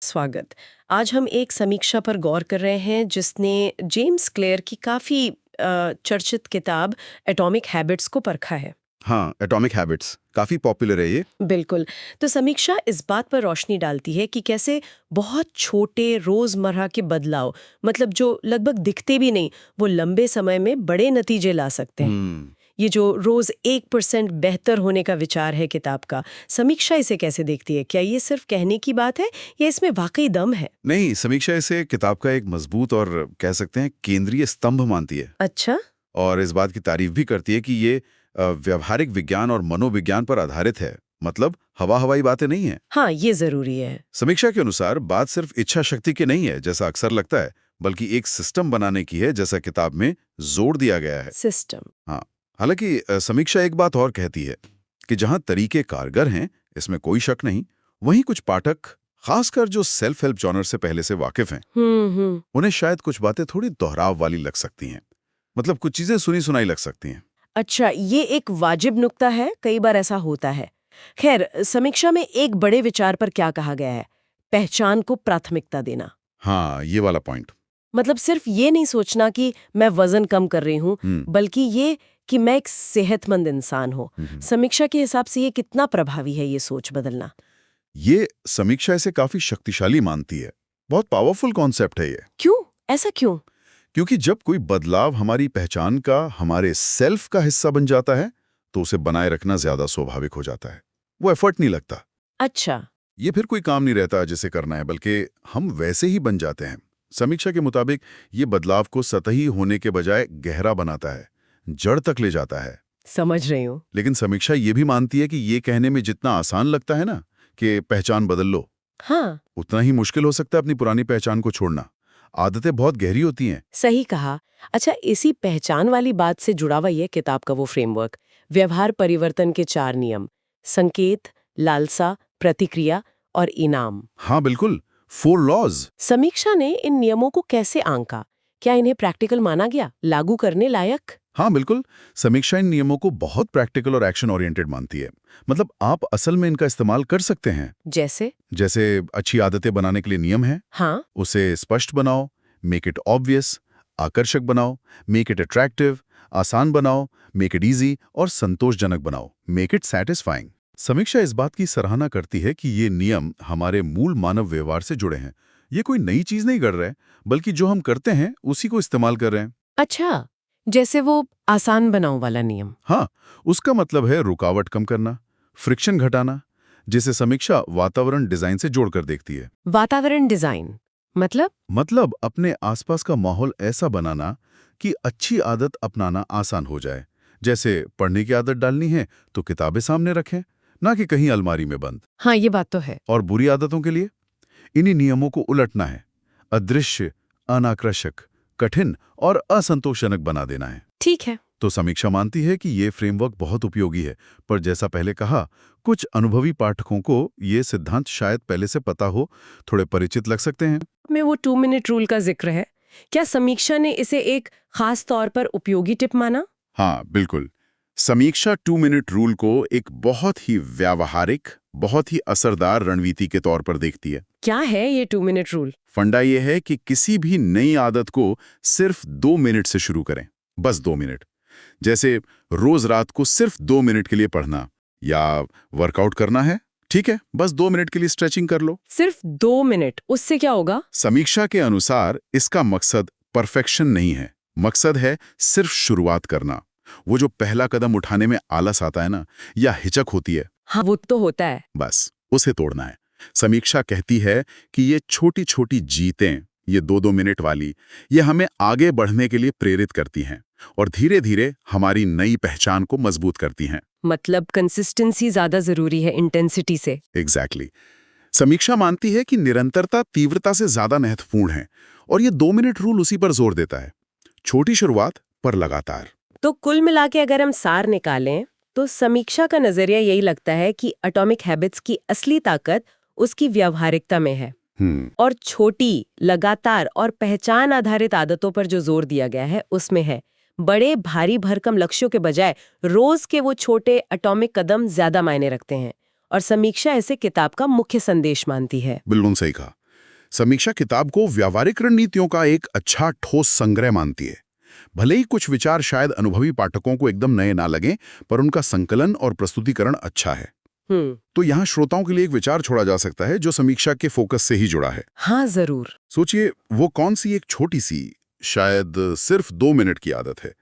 स्वागत। आज हम एक समीक्षा पर गौर कर रहे हैं जिसने जेम्स क्लेयर की काफ़ी चर्चित किताब एटॉमिक हैबिट्स को परखा है। हाँ, एटॉमिक हैबिट्स काफी पॉपुलर है ये। बिल्कुल। तो समीक्षा इस बात पर रोशनी डालती है कि कैसे बहुत छोटे रोज़मर्रा के बदलाव, मतलब जो लगभग दिखते भी नहीं, वो लंबे समय में बड़े नतीजे ला सकते हैं। ये जो रोज 1% बेहतर होने का विचार है किताब का, समीक्षा इसे कैसे देखती है? क्या ये सिर्फ कहने की बात है या इसमें वाकई दम है? नहीं, समीक्षा इसे किताब का एक मजबूत और कह सकते हैं केंद्रीय स्तंभ मानती है अच्छा। और इस बात की तारीफ भी करती है कि ये व्यवहारिक विज्ञान और मनोविज्ञान पर आधारित है। मतलब हवा हवाई बातें नहीं है। हाँ, ये जरूरी है। समीक्षा के अनुसार बात सिर्फ इच्छा शक्ति की नहीं है जैसा अक्सर लगता है, बल्कि एक सिस्टम बनाने की है जैसा किताब में जोर दिया गया है। सिस्टम। हाँ, हालांकि समीक्षा एक बात और कहती है कि जहां तरीके कारगर हैं, इसमें कोई शक नहीं, वहीं कुछ पाठक, खासकर जो सेल्फ हेल्प जॉनर से पहले से वाकिफ हैं, उन्हें शायद कुछ बातें थोड़ी दोहराव वाली लग सकती हैं। मतलब कुछ चीजें सुनी सुनाई लग सकती हैं। अच्छा, ये एक वाजिब नुक्ता है, कई बार ऐसा होता है। खैर, समीक्षा में एक बड़े विचार पर क्या कहा गया है? पहचान को प्राथमिकता देना। हाँ, ये वाला पॉइंट। मतलब सिर्फ ये नहीं सोचना कि मैं वजन कम कर रही हूँ, बल्कि ये कि मैं एक सेहतमंद इंसान हूँ। समीक्षा के हिसाब से ये कितना प्रभावी है, ये सोच बदलना? ये समीक्षा इसे काफी शक्तिशाली मानती है। बहुत पावरफुल कॉन्सेप्ट है ये। क्यों? ऐसा क्यों? क्योंकि जब कोई बदलाव हमारी पहचान का, हमारे सेल्फ का हिस्सा बन जाता है, तो उसे बनाए रखना ज्यादा स्वाभाविक हो जाता है। वो एफर्ट नहीं लगता। अच्छा। ये फिर कोई काम नहीं रहता जिसे करना है, बल्कि हम वैसे ही बन जाते हैं। समीक्षा के मुताबिक ये बदलाव को सतही होने के बजाय गहरा बनाता है, जड़ तक ले जाता है। समझ रही हूँ। लेकिन समीक्षा ये भी मानती है कि ये कहने में जितना आसान लगता है ना कि पहचान बदल लो, हाँ, उतना ही मुश्किल हो सकता है अपनी पुरानी पहचान को छोड़ना। आदतें बहुत गहरी होती हैं। सही कहा। अच्छा, इसी पहचान वाली बात से जुड़ा हुआ ये किताब का वो फ्रेमवर्क, व्यवहार परिवर्तन के 4 नियम, संकेत, लालसा, प्रतिक्रिया और इनाम। हाँ बिल्कुल, 4 लॉज। समीक्षा ने इन नियमों को कैसे आंका? क्या इन्हें प्रैक्टिकल माना गया, लागू करने लायक? हाँ बिल्कुल, समीक्षा इन नियमों को बहुत प्रैक्टिकल और एक्शन ओरिएंटेड मानती है। मतलब आप असल में इनका इस्तेमाल कर सकते हैं। जैसे अच्छी आदतें बनाने के लिए नियम है, हाँ, उसे स्पष्ट बनाओ, मेक इट ऑब्वियस, आकर्षक बनाओ, मेक इट अट्रैक्टिव, आसान बनाओ, मेक इट इजी, और संतोषजनक बनाओ, मेक इट सैटिस्फाइंग। समीक्षा इस बात की सराहना करती है कि ये नियम हमारे मूल मानव व्यवहार से जुड़े हैं। ये कोई नई चीज नहीं कर रहे, बल्कि जो हम करते हैं उसी को इस्तेमाल कर रहे हैं। अच्छा, जैसे वो आसान बनाओ वाला नियम। हाँ, उसका मतलब है रुकावट कम करना, फ्रिक्शन घटाना, जिसे समीक्षा वातावरण डिजाइन से जोड़कर देखती है। वातावरण डिजाइन मतलब अपने आसपास का माहौल ऐसा बनाना कि अच्छी आदत अपनाना आसान हो जाए। जैसे पढ़ने की आदत डालनी है तो किताबें सामने रखें, ना कि कहीं अलमारी में बंद। हाँ, ये बात तो है। और बुरी आदतों के लिए इन्हीं नियमों को उलटना है, अदृश्य, अनाकर्षक, कठिन और असंतोषजनक बना देना है। ठीक है। तो समीक्षा मानती है कि ये फ्रेमवर्क बहुत उपयोगी है, पर जैसा पहले कहा, कुछ अनुभवी पाठकों को ये सिद्धांत शायद पहले से पता हो, थोड़े परिचित लग सकते हैं। में वो 2 मिनट रूल का जिक्र है। क्या समीक्षा ने इसे एक खास तौर पर उपयोगी टिप माना? हाँ बिल्कुल, समीक्षा 2 मिनट रूल को एक बहुत ही व्यावहारिक, बहुत ही असरदार रणनीति के तौर पर देखती है। क्या है ये 2 मिनट रूल? फंडा ये है कि किसी भी नई आदत को सिर्फ 2 मिनट से शुरू करें, बस 2 मिनट। जैसे रोज रात को सिर्फ 2 मिनट के लिए पढ़ना, या वर्कआउट करना है, ठीक है, बस 2 मिनट के लिए स्ट्रेचिंग कर लो। सिर्फ 2 मिनट, उससे क्या होगा? समीक्षा के अनुसार इसका मकसद परफेक्शन नहीं है, मकसद है सिर्फ शुरुआत करना। वो जो पहला कदम उठाने में आलस आता है ना, या हिचक होती है, हाँ, वो तो होता है। बस उसे तोड़ना है। समीक्षा कहती है कि ये छोटी छोटी जीतें, ये 2-2 मिनट वाली, ये हमें आगे बढ़ने के लिए प्रेरित करती हैं और धीरे धीरे हमारी नई पहचान को मजबूत करती हैं। मतलब कंसिस्टेंसी ज्यादा जरूरी है इंटेंसिटी से। एग्जैक्टली। समीक्षा मानती है कि निरंतरता तीव्रता से ज्यादा महत्वपूर्ण है, और ये 2 मिनट रूल उसी पर जोर देता है। छोटी शुरुआत पर लगातार। तो कुल मिला के अगर हम सार निकालें, तो समीक्षा का नजरिया यही लगता है कि एटॉमिक हैबिट्स की असली ताकत उसकी व्यावहारिकता में है। और छोटी, लगातार और पहचान आधारित आदतों पर जो जोर दिया गया है उसमें है। बड़े भारी भरकम लक्ष्यों के बजाय रोज के वो छोटे एटॉमिक कदम ज्यादा मायने रखते हैं, और समीक्षा इसे किताब का मुख्य संदेश मानती है। बिल्कुल सही कहा। समीक्षा किताब को व्यावहारिक रणनीतियों का एक अच्छा ठोस संग्रह मानती है। भले ही कुछ विचार शायद अनुभवी पाठकों को एकदम नए ना लगें, पर उनका संकलन और प्रस्तुतिकरण अच्छा है। तो यहाँ श्रोताओं के लिए एक विचार छोड़ा जा सकता है जो समीक्षा के फोकस से ही जुड़ा है। हाँ, जरूर। सोचिए, वो कौन सी एक छोटी सी, शायद सिर्फ 2 मिनट की आदत है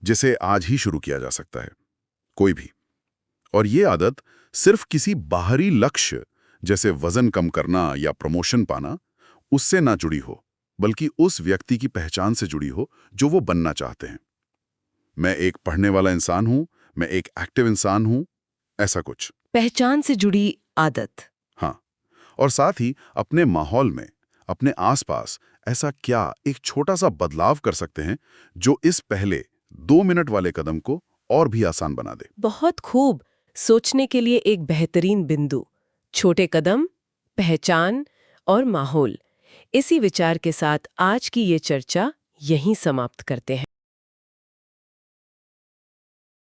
जिसे आज ही शुरू किया जा सकता है, कोई भी। और ये आदत सिर्फ किसी बाहरी लक्ष्य जैसे वजन कम करना या प्रमोशन पाना उससे ना जुड़ी हो, बल्कि उस व्यक्ति की पहचान से जुड़ी हो जो वो बनना चाहते हैं। मैं एक पढ़ने वाला इंसान हूं, मैं एक एक्टिव इंसान हूं, ऐसा कुछ। पहचान से जुड़ी आदत। हाँ, और साथ ही अपने माहौल में, अपने आसपास ऐसा क्या एक छोटा सा बदलाव कर सकते हैं जो इस पहले 2 मिनट वाले कदम को और भी आसान बना दे। बहुत खूब। सोचने के लिए एक बेहतरीन बिंदु। छोटे कदम, पहचान और माहौल। इसी विचार के साथ आज की ये चर्चा यहीं समाप्त करते हैं।